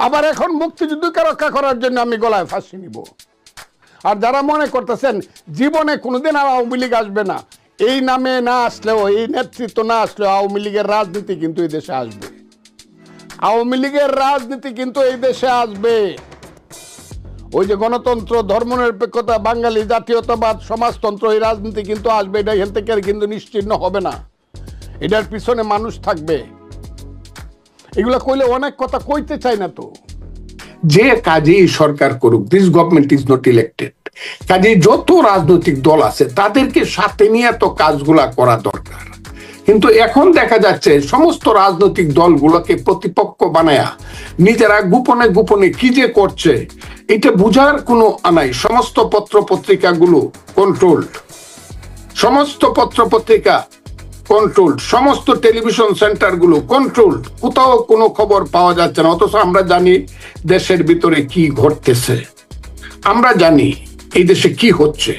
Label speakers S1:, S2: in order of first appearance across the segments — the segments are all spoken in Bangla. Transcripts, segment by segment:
S1: আবার এখন মুক্তিযুদ্ধকে রক্ষা করার জন্য আমি গলায় ফাঁসি নিব। আর যারা মনে করতেছেন জীবনে কোনোদিন আর আওয়ামী লীগ আসবে না, এই নামে না আসলেও, এই নেতৃত্ব না আসলেও আওয়ামী লীগের রাজনীতি কিন্তু এই দেশে আসবে। আওয়ামী লীগের রাজনীতি কিন্তু এই দেশে আসবে। ওই যে গণতন্ত্র, ধর্মনিরপেক্ষতা, বাঙালি জাতীয়তাবাদ, সমাজতন্ত্র, এই রাজনীতি কিন্তু আসবে। এটা এখান থেকে কিন্তু নিশ্চিহ্ন হবে না, এটার পিছনে মানুষ থাকবে। এগুলা কইলে অনেক কথা কইতে চাই না তো।
S2: যে কাজেই সরকার করুক, this government is not elected, কাজে যত রাজনৈতিক দল আছে তাদেরকে সাথে নিয়ে তো কাজগুলা করা দরকার। কিন্তু এখন দেখা যাচ্ছে সমস্ত রাজনৈতিক দলগুলোকে প্রতিপক্ষ বানায়া নিজেরা গোপনে গোপনে কি যে করছে এটা বুঝার কোনো নাই। সমস্ত পত্র পত্রিকাগুলো কন্ট্রোলড, সমস্ত পত্র পত্রিকা কন্ট্রোলড, সমস্ত টেলিভিশন সেন্টারগুলো কন্ট্রোলড, কোথাও কোনো খবর পাওয়া যাচ্ছে না। অথচ আমরা জানি দেশের ভিতরে কি ঘটতেছে, আমরা জানি এই দেশে কি হচ্ছে।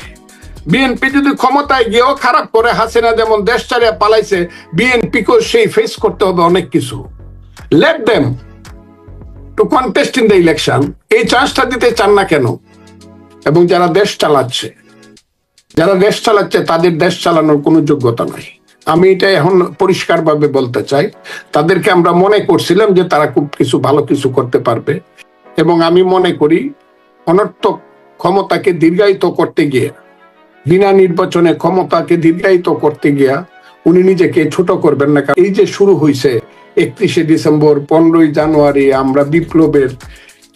S2: বিএনপি যদি ক্ষমতায় গিয়েও খারাপ করে, হাসিনা যেমন দেশ ছাড়িয়ে পালাইছে, বিএনপিকেও সেই ফেস করতে হবে অনেক কিছু। Let them to contest in the election. এই চান্সটা দিতে চান না কেন? এবং যারা দেশ চালাচ্ছে, তাদের দেশ চালানোর কোনো যোগ্যতা নাই। আমি এটা এখন পরিষ্কারভাবে বলতে চাই। তাদেরকে আমরা মনে করছিলাম যে তারা খুব কিছু ভালো কিছু করতে পারবে, এবং আমি মনে করি অনর্থক ক্ষমতাকে দীর্ঘায়িত করতে গিয়ে, বিনা নির্বাচনে ক্ষমতাকে দীর্ঘায়িত করতে গিয়া উনি নিজেকে ছোট করবেন না। এই যে শুরু হয়েছে 31শে ডিসেম্বর, 15ই জানুয়ারি আমরা বিপ্লবের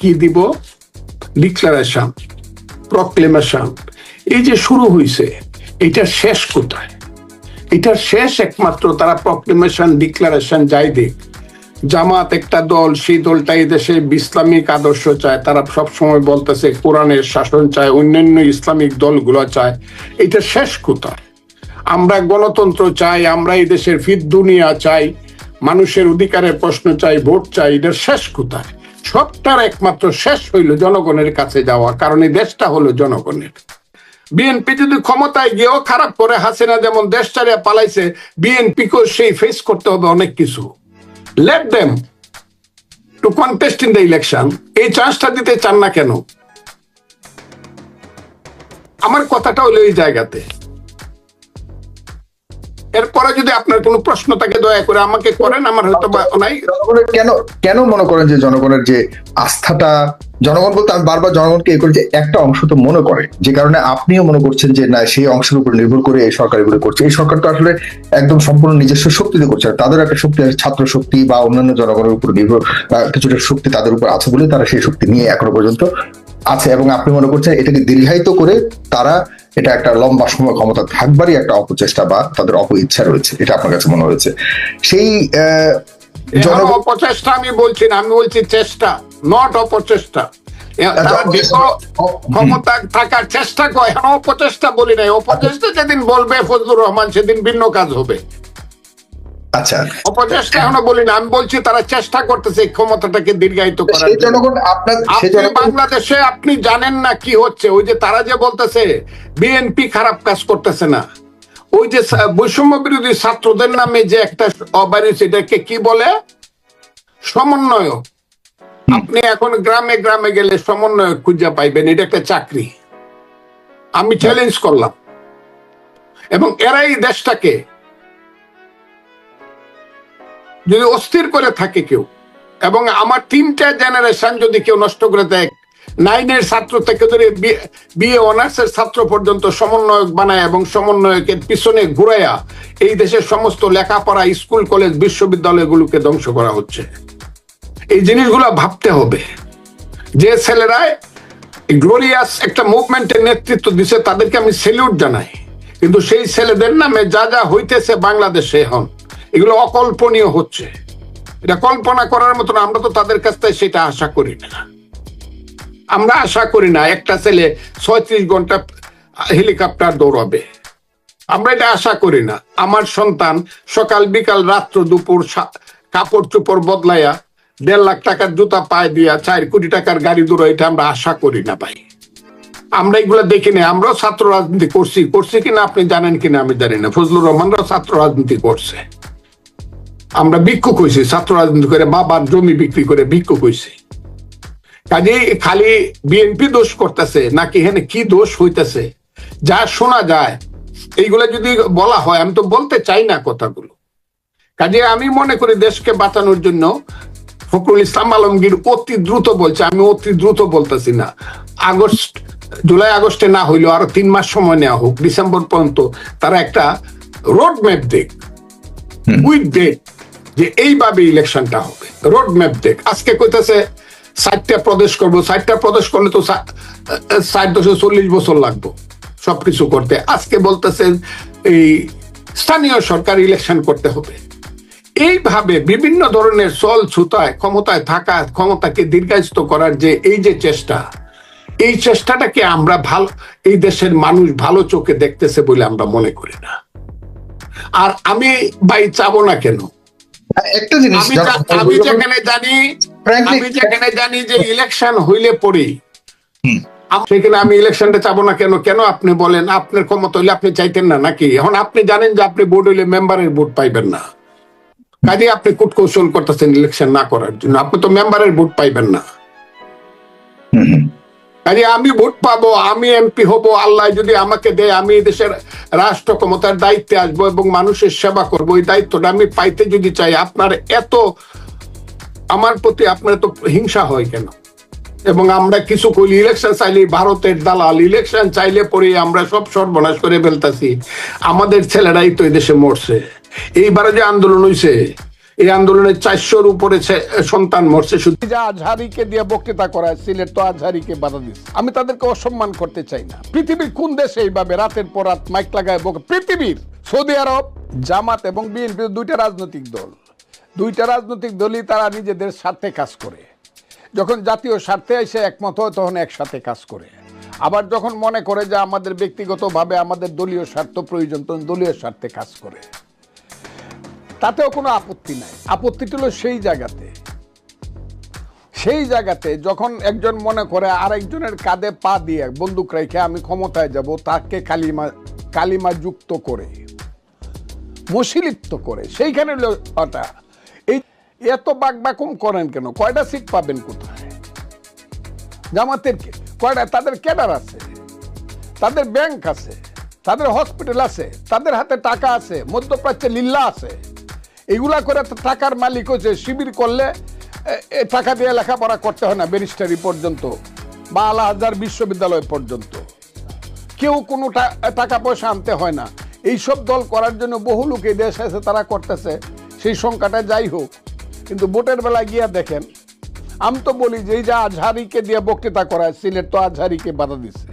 S2: কি দিব, ডিক্লারেশন, প্রক্লেমেশন, এই যে শুরু হয়েছে, এটা শেষ কোথায়? এটার শেষ একমাত্র তারা প্রক্লেমেশন, ডিক্লারেশন যাই দিক, জামাত একটা দল, সেই দলটা এই দেশে ইসলামিক আদর্শ চায়, তারা সবসময় বলতেছে কোরআনের শাসন চায়, অন্যান্য ইসলামিক দলগুলো চায়। এটা শেষ কোথায়? আমরা গণতন্ত্র চাই, আমরা এই দেশের ফির দুনিয়া চাই, মানুষের অধিকারের প্রশ্ন চাই, ভোট চাই। এটার শেষ কোথায়? সবটার একমাত্র শেষ হইল জনগণের কাছে যাওয়া, কারণ এই দেশটা হলো জনগণের। বিএনপি যদি ক্ষমতায় গিয়েও খারাপ করে, হাসিনা যেমন দেশ ছাড়িয়ে পালাইছে, বিএনপিকেও সেই ফেস করতে হবে অনেক কিছু। Let them to contest in the election. এই চান্সটা দিতে চান না কেন? আমার কথাটা হলো এই জায়গাতে। এরপরে যদি আপনার কোনো প্রশ্ন থাকে দয়া করে আমাকে করেন, আমার হয়তো নাই।
S3: কেন কেন মনে করেন যে জনগণের যে আস্থাটা, জনগণ বলতে আমি বারবার জনগণকে এ করি যে একটা অংশ তো মনে করে, যে কারণে আপনিও মনে করছেন যে না, সেই অংশের উপর নির্ভর করে এই সরকার এগুলো করছে। এই সরকার তো আসলে একদম সম্পূর্ণ নিজস্ব শক্তিতে করছে, তাদের একটা শক্তি আছে, ছাত্র শক্তি বা অন্যান্য জনগণের উপর নির্ভর কিছুটা শক্তি তাদের উপর আছে বলে তারা সেই শক্তি নিয়ে এখনো পর্যন্ত আছে। এবং আপনি মনে করছেন এটাকে দীর্ঘায়িত করে তারা এটা একটা লম্বা সময় ক্ষমতা থাকবারই একটা অপচেষ্টা বা তাদের অপইচ্ছা রয়েছে, এটা আপনার কাছে মনে হয়েছে? সেই
S2: অপচেষ্টা আমি বলছি না, আমি বলছি চেষ্টা, নট অপচেষ্টা। ক্ষমতা থাকার চেষ্টা করে, এখন অপচেষ্টা বলি নাই। অপচেষ্টা যেদিন বলবে ফজলুর রহমান, সেদিন ভিন্ন কাজ হবে।
S3: আচ্ছা,
S2: অপচেষ্টা এখনো বলি না, আমি বলছি তারা চেষ্টা করতেছে ক্ষমতাটাকে দীর্ঘায়িত করার। বাংলাদেশে আপনি জানেন না কি হচ্ছে। ওই যে তারা যে বলতেছে বিএনপি খারাপ কাজ করতেছে না, ওই যে বৈষম্য বিরোধী ছাত্রদের নামে যে একটা অবারি, সেটাকে কি বলে, সমন্বয়ক। আপনি এখন গ্রামে গ্রামে গেলে সমন্বয়ক খুঁজে পাইবেন, এটা একটা চাকরি। আমি চ্যালেঞ্জ করলাম। এবং এরাই দেশটাকে যদি অস্থির করে থাকে কেউ, এবং আমার 3টা জেনারেশন যদি কেউ নষ্ট করে দেয়, 9-এর ছাত্র থেকে ধরে বিএ অনার্সের ছাত্র পর্যন্ত সমন্বয়ক বানায় এবং সমন্বয়কের পিছনে ঘুরাইয়া এই দেশের সমস্ত লেখাপড়া, স্কুল, কলেজ, বিশ্ববিদ্যালয়গুলোকে ধ্বংস করা হচ্ছে। এই জিনিসগুলো ভাবতে হবে। যে ছেলেরা গ্লোরিয়াস একটা মুভমেন্টের নেতৃত্ব দিচ্ছে, তাদেরকে আমি স্যালিউট জানাই। কিন্তু সেই ছেলেদের নামে যা যা হইতেছে বাংলাদেশে এখন, এগুলো অকল্পনীয় হচ্ছে। এটা কল্পনা করার মতো না। আমরা তো তাদের কাছ থেকে সেটা আশা করি না। আমরা আশা করি না একটা ছেলে 36 ঘন্টা হেলিকপ্টার দৌড়াবে, আমরা এটা আশা করি না। আমার সন্তান সকাল বিকাল রাত্র দুপুর কাপড় চোপড় বদলাইয়া 1.5 লাখ টাকার জুতা পায়ে দিয়া 4 কোটি টাকার গাড়ি দৌড়া, এটা আমরা আশা করি না ভাই। আমরা এগুলো দেখি না। আমরাও ছাত্র রাজনীতি করছি কিনা আপনি জানেন কিনা আমি জানি না। ফজলুর রহমানরাও ছাত্র রাজনীতি করছে। আমরা ভিক্ষুক হয়েছি ছাত্র রাজনীতি করে, বাবার জমি বিক্রি করে ভিক্ষুক হয়েছি। কাজে খালি বিএনপি দোষ করতেছে নাকি এখানে কি দোষ হইতেছে যা শোনা যায়, এইগুলা যদি বলা হয়, আমি তো বলতে চাই না কথাগুলো। কাজে আমি মনে করি দেশকে বাঁচানোর জন্য ফখরুল ইসলাম আলমগীর অতি দ্রুত বলছে, আমি অতি দ্রুত বলতেছি না, জুলাই আগস্টে না হইলেও আরো 3 মাস সময় নেওয়া হোক, ডিসেম্বর পর্যন্ত তারা একটা রোড ম্যাপ দেখ, উইথ ডেট, যে এইভাবে ইলেকশনটা হবে। রোড ম্যাপ দেখ। আজকে কইতেছে 60টা প্রদেশ করবো, 60টা প্রদেশ করলে তো 60-40 বছর লাগবে সবকিছু করতে। আজকে বলতেছেন এই স্থানীয় সরকার ইলেকশন করতে হবে। এইভাবে বিভিন্ন ধরনের চল ছুতায় ক্ষমতায় থাকা, ক্ষমতাকে দীর্ঘায়িত করার যে এই যে চেষ্টা, এই চেষ্টাটাকে আমরা ভালো, এই দেশের মানুষ ভালো চোখে দেখতেছে বলে আমরা মনে করি না। আর আমি ভাই চাবো না কেন,
S3: একটা জিনিস
S2: আমি যেখানে জানি যে ইলেকশন হইলে পরেই সেখানে আমি ইলেকশনটা চাবো না কেন? কেন আপনি বলেন? আপনার ক্ষমতা হইলে আপনি চাইতেন না নাকি? এখন আপনি জানেন যে আপনি ভোট হইলে মেম্বারের ভোট পাইবেন না, কাজে আপনি কূটকৌশল করতেছেন ইলেকশন না করার জন্য। আপনি তো মেম্বারের ভোট পাইবেন না, কাজে আমি ভোট পাবো, আমি এমপি হব, আল্লাহ যদি আমাকে দেয়, আমি দেশের রাষ্ট্র ক্ষমতার দায়িত্বে আসবো এবং মানুষের সেবা করবো। এই দায়িত্বটা আমি পাইতে যদি চাই, আপনার এত আমার প্রতি আপনার তো হিংসা হয় কেন? এবং আমরা কিছু করি, ইলেকশন চাইলে ভারতের দালাল, ইলেকশন চাইলে পরে আমরা সব সর্বনাশ করে ফেলতেছি। আমাদের ছেলেরাই তো এদেশে মরছে। এইবারে যে আন্দোলন হয়েছে, এই আন্দোলনে 400-র উপরে সন্তান মরছে। শুধু
S1: আজহারিকে দিয়ে বক্তৃতা করায়, সিলেট তো আজহারিকে বাধা দিচ্ছে। আমি তাদেরকে অসম্মান করতে চাই না। পৃথিবীর কোন দেশে এইভাবে রাতের পর রাত মাইক লাগায় পৃথিবীর সৌদি আরব, জামাত এবং বিএনপি দুইটা রাজনৈতিক দল, দুইটা রাজনৈতিক দলই তারা নিজেদের স্বার্থে কাজ করে। যখন জাতীয় স্বার্থে এসে একমত হয় তখন একসাথে কাজ করে। আবার যখন মনে করে যে আমাদের ব্যক্তিগতভাবে আমাদের দলীয় স্বার্থ প্রয়োজন, তখন দলীয় স্বার্থে কাজ করে। তাতেও কোনো আপত্তি নাই। আপত্তিটা হলো সেই জায়গাতে যখন একজন মনে করে আরেকজনের কাঁধে পা দিয়ে বন্দুক রেখে আমি ক্ষমতায় যাব, তাকে কালিমা যুক্ত করে, মুশরিক করে, সেইখানে ওটা এই এত বাকবাকুম করেন কেন? কয়টা সিট পাবেন কোথায়? জামাতের কয়টা? তাদের ক্যাডার আছে, তাদের ব্যাংক আছে, তাদের হসপিটাল আছে, তাদের হাতে টাকা আছে, মধ্যপ্রাচ্যে লিল্লা আছে। এগুলা করে টাকার মালিক হচ্ছে। শিবির করলে টাকা দিয়ে লেখাপড়া করতে হয় না, ব্যারিস্টারি পর্যন্ত বা আল আজহার বিশ্ববিদ্যালয় পর্যন্ত। কেউ কোনো টাকা পয়সা আনতে হয় না। এইসব দল করার জন্য বহু লোক এই দেশ আছে, তারা করতেছে। সেই সংখ্যাটা যাই হোক, কিন্তু ভোটের বেলায় গিয়া দেখেন, আমি তো বলি যে এই যে আজহারিকে দিয়ে বক্তৃতা করায়, সিলেট তো আজহারিকে বাধা দিচ্ছে।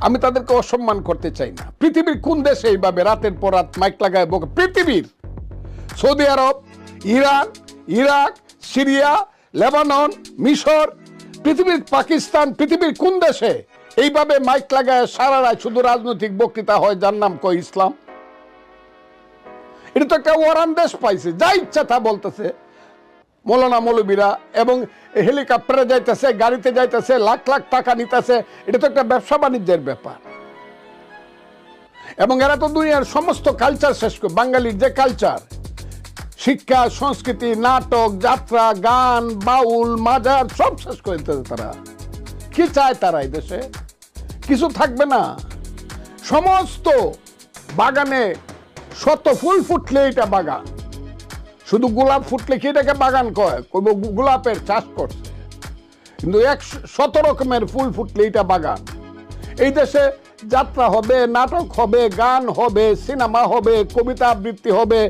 S1: আমি তাদেরকে অসম্মান করতে চাই না। পৃথিবীর কোন দেশে এইভাবে রাতের পর রাত মাইক লাগায় পৃথিবীর সৌদি আরব, ইরান, ইরাক, সিরিয়া, লেবানন, মিশর, পৃথিবীর পাকিস্তান, পৃথিবীর কোন দেশে এইভাবে মাইক লাগায় সারা রাত শুধু রাজনৈতিক বক্তৃতা হয়, যার নাম কয় ইসলাম? এটা তো একটা ওয়ারান দেশ পাইছে, যা ইচ্ছা তা বলতেছে মৌলানা মৌলবীরা, এবং হেলিকপ্টারে যাইতেছে, গাড়িতে যাইতেছে, লাখ লাখ টাকা নিতেছে। এটা তো একটা ব্যবসা বাণিজ্যের ব্যাপার। এবং এরা তো দুনিয়ার সমস্ত কালচার শেষ করে, বাঙালির যে কালচার, শিক্ষা, সংস্কৃতি, নাটক, যাত্রা, গান, বাউল, মাজার সব শেষ করে দিতেছে তারা। কি চায় তারা? এই দেশে কিছু থাকবে না। সমস্ত বাগানে শত ফুল ফুটলে এটা বাগান, শুধু গোলাপ ফুটলে কি এটাকে বাগান কয়? গোলাপের চাষ করছে, কিন্তু 100 রকমের ফুল ফুটলে এটা বাগান। এই দেশে যাত্রা হবে, নাটক হবে, গান হবে, সিনেমা হবে, কবিতা আবৃত্তি হবে,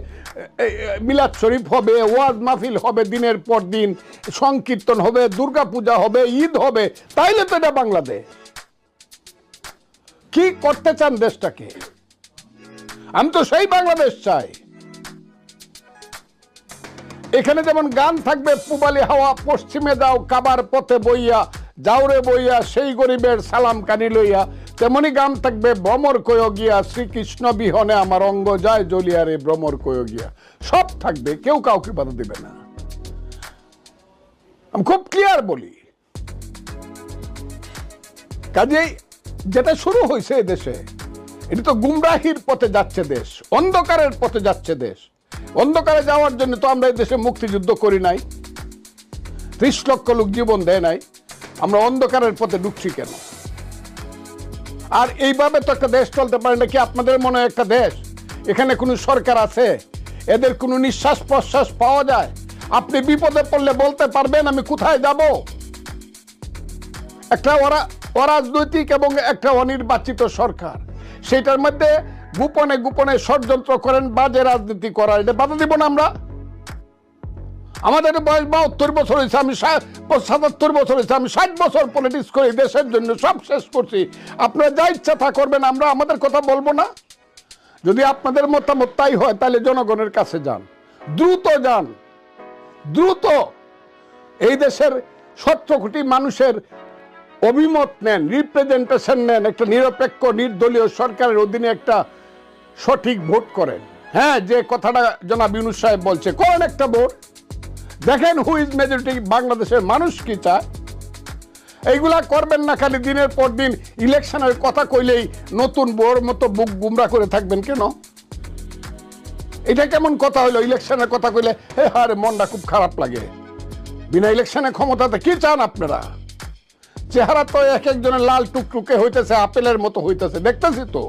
S1: মিলাদ শরীফ হবে, ওয়াজ মাহফিল হবে, দিনের পর দিন সংকীর্তন হবে, দুর্গা পূজা হবে, ঈদ হবে। তাইলে তো এটা বাংলাদেশ। কি করতে চান দেশটাকে? আমি তো সেই বাংলাদেশ চাই। এখানে যেমন গান থাকবে, পুবালি হাওয়া পশ্চিমে যাও, কাবার পথে বইয়া যাও রে বইয়া, সেই গরিবের সালাম কানি লইয়া, তেমনি গান থাকবে, ভ্রমর কয় গিয়া, শ্রীকৃষ্ণ বিহনে আমার অঙ্গ যায় জ্বলিয়া রে ভ্রমর কয় গিয়া। সব থাকবে, কেউ কাউকে বাধা দিবে না। আমি খুব ক্লিয়ার বলি। কাজেই যেটা শুরু হয়েছে দেশে, এটা তো গুমরাহির পথে যাচ্ছে দেশ, অন্ধকারের পথে যাচ্ছে দেশ। অন্ধকারে যাওয়ার জন্য তো আমরা এই দেশে মুক্তিযুদ্ধ করি নাই। 30 লক্ষ লোক জীবন দেয় নাই, আমরা অন্ধকারের পথে ঢুকছি কেন? আর এইভাবে তো একটা দেশ চলতে পারে না। কি আপনাদের মনে হয় একটা দেশ, এখানে কোনো সরকার আছে, এদের কোনো নিঃশ্বাস প্রশ্বাস পাওয়া যায়? আপনি বিপদে পড়লে বলতে পারবেন আমি কোথায় যাব? একটা অরাজনৈতিক এবং একটা অনির্বাচিত সরকার, সেটার মধ্যে গোপনে গোপনে ষড়যন্ত্র করেন, বাজে রাজনীতি করার, এটা বাধা দিব না আমরা? আমাদের বয়স 72 বছর হয়েছে, আমি 77 বছর হয়েছে, আমি 60 বছর পলিটিক্স করি, দেশের জন্য সব শেষ করছি। আপনারা যা ইচ্ছা তা করবেন, আমরা আমাদের কথা বলবো না? যদি আপনাদের মতামত তাই হয় তাহলে জনগণের কাছে যান, দ্রুত যান, দ্রুত এই দেশের 17 কোটি মানুষের অভিমত নেন, রিপ্রেজেন্টেশন নেন, একটা নিরপেক্ষ নির্দলীয় সরকারের অধীনে একটা সঠিক ভোট করেন। হ্যাঁ, যে কথাটা জনাব ইউনূস সাহেব বলছে, করেন একটা ভোট, দেখেন হু ইজ মেজরিটি, বাংলাদেশের মানুষ কি চায়। এইগুলা করবেন না, খালি দিনের পর দিন ইলেকশনের কথা কইলেই নতুন বোর মতো বুক গুমরা করে থাকবেন কেন? এটা কেমন কথা হইলো? ইলেকশনের কথা কইলে হে হারে মনটা খুব খারাপ লাগে। বিনা ইলেকশনে ক্ষমতাতে কি চান আপনারা? চেহারা তো এক একজনের লাল টুকটুকে হইতেছে, আপেলের মতো হইতেছে, দেখতেছি তো।